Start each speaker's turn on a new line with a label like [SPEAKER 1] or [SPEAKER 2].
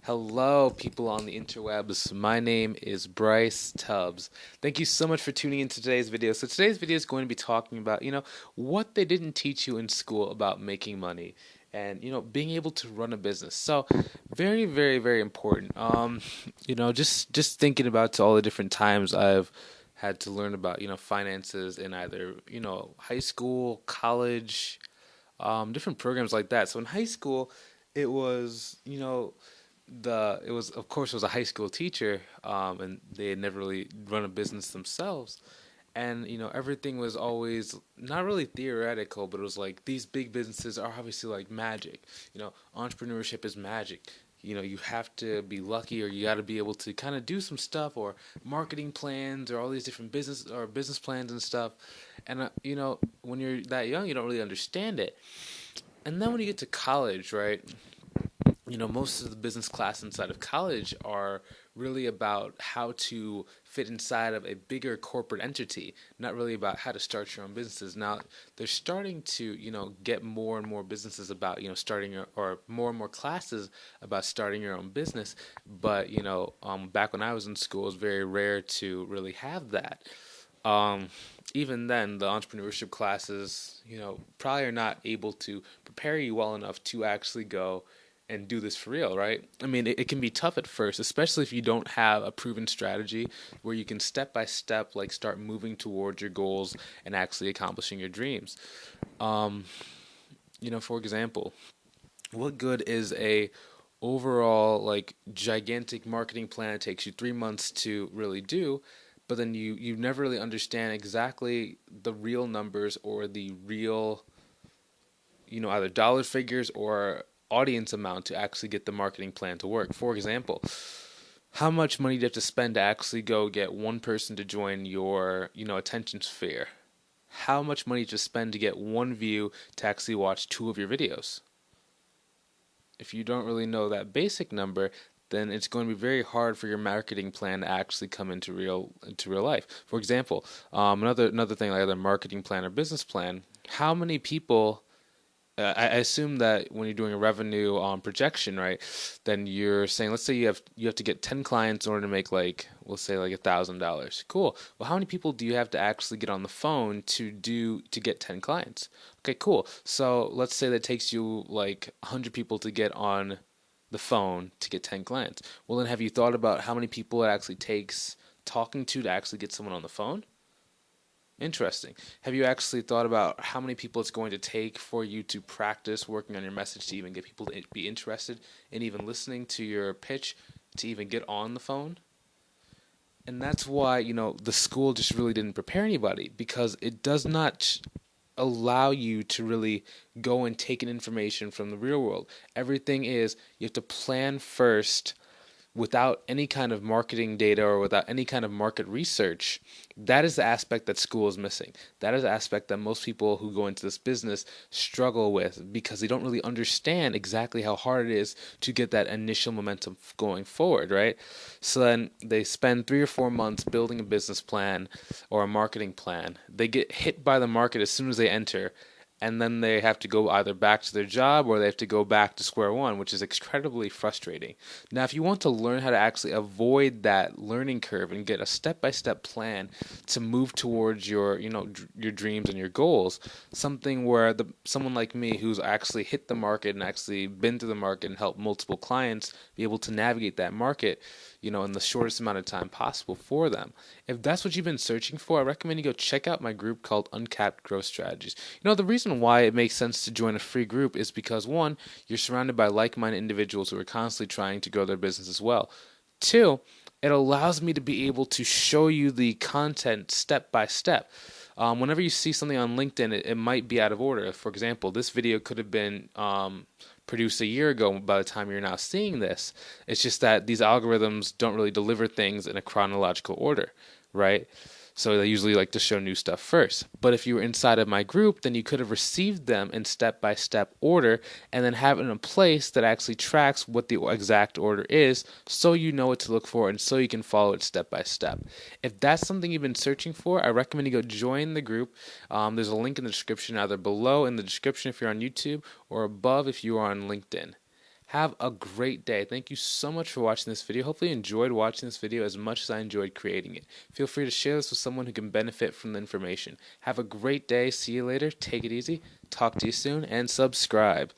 [SPEAKER 1] Hello, people on the interwebs. My name is Bryce Tubbs. Thank you so much for tuning into today's video. So today's video is going to be talking about, what they didn't teach you in school about making money and, being able to run a business. So very, very, very important. Just thinking about all the different times I've had to learn about, finances in either, high school, college, different programs like that. So in high school, it was, it was of course it was a high school teacher, and they had never really run a business themselves, and everything was always not really theoretical, but it was like these big businesses are obviously like magic. Entrepreneurship is magic. You have to be lucky, or you got to be able to kind of do some stuff, or marketing plans, or all these different business plans and stuff. And when you're that young, you don't really understand it. And then when you get to college, right? Most of the business class inside of college are really about how to fit inside of a bigger corporate entity, not really about how to start your own businesses. Now, they're starting to, get more and more businesses about, or more and more classes about starting your own business. But, back when I was in school, it was very rare to really have that. Um, Even then, the entrepreneurship classes, probably are not able to prepare you well enough to actually go and do this for real, right? I mean, it can be tough at first, especially if you don't have a proven strategy where you can step by step, like start moving towards your goals and actually accomplishing your dreams. Um, for example, what good is a overall like gigantic marketing plan? It takes you 3 months to really do, but then you never really understand exactly the real numbers or the real, either dollar figures or audience amount to actually get the marketing plan to work. For example, how much money do you have to spend to actually go get one person to join your, attention sphere? How much money do you spend to get one view to actually watch two of your videos? If you don't really know that basic number, then it's going to be very hard for your marketing plan to actually come into real life. For example, another thing like a marketing plan or business plan, how many people I assume that when you're doing a revenue projection, right, then you're saying, let's say you have to get 10 clients in order to make like, we'll say like $1,000. Cool. Well, how many people do you have to actually get on the phone to get 10 clients? Okay, cool. So let's say that takes you like 100 people to get on the phone to get 10 clients. Well, then have you thought about how many people it actually takes talking to actually get someone on the phone? Interesting. Have you actually thought about how many people it's going to take for you to practice working on your message to even get people to be interested in even listening to your pitch to even get on the phone? And that's why, the school just really didn't prepare anybody, because it does not allow you to really go and take in information from the real world. Everything is you have to plan first without any kind of marketing data or without any kind of market research. That is the aspect that school is missing. That is the aspect that most people who go into this business struggle with, because they don't really understand exactly how hard it is to get that initial momentum going forward, right? So then they spend 3 or 4 months building a business plan or a marketing plan. They get hit by the market as soon as they enter, and then they have to go either back to their job or they have to go back to square one, which is incredibly frustrating. Now, if you want to learn how to actually avoid that learning curve and get a step-by-step plan to move towards your, your dreams and your goals, something where someone like me who's actually hit the market and actually been to the market and helped multiple clients be able to navigate that market, in the shortest amount of time possible for them. If that's what you've been searching for, I recommend you go check out my group called Uncapped Growth Strategies. The reason why it makes sense to join a free group is because, one, you're surrounded by like-minded individuals who are constantly trying to grow their business as well. Two, it allows me to be able to show you the content step by step. Whenever you see something on LinkedIn, it might be out of order. For example, this video could have been produced a year ago by the time you're now seeing this. It's just that these algorithms don't really deliver things in a chronological order, right? So they usually like to show new stuff first. But if you were inside of my group, then you could have received them in step-by-step order and then have it in a place that actually tracks what the exact order is, so you know what to look for and so you can follow it step by step. If that's something you've been searching for, I recommend you go join the group. There's a link in the description, either below in the description if you're on YouTube or above if you are on LinkedIn. Have a great day. Thank you so much for watching this video. Hopefully you enjoyed watching this video as much as I enjoyed creating it. Feel free to share this with someone who can benefit from the information. Have a great day. See you later. Take it easy. Talk to you soon. And subscribe.